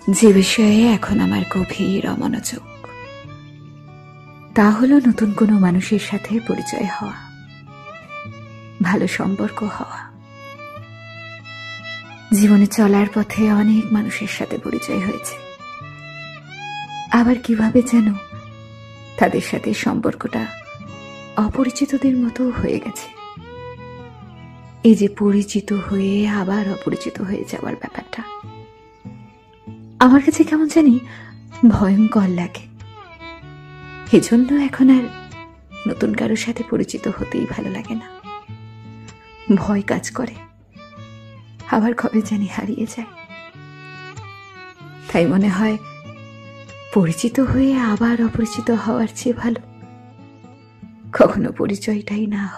যে বিষয়ে এখন আমার গভীর অমনোযোগ তা হলো নতুন কোনো মানুষের সাথে পরিচয় হওয়া, ভালো সম্পর্ক হওয়া। জীবনে চলার পথে অনেক মানুষের সাথে পরিচয় হয়েছে, আবার কিভাবে যেন তাদের সাথে সম্পর্কটা অপরিচিতদের মতো হয়ে গেছে। এই যে পরিচিত হয়ে আবার অপরিচিত হয়ে যাওয়ার ব্যাপারটা আমার কাছে কেমন জানি ভয়ঙ্কর লাগে। এজন্য এখন আর নতুন কারোর সাথে পরিচিত হতেই ভালো লাগে না। ভয় কাজ করে, আবার কবে জানি হারিয়ে যায়। তাই মনে হয় পরিচিত হয়ে আবার অপরিচিত হওয়ার চেয়ে ভালো কখনো পরিচয়টাই না হয়।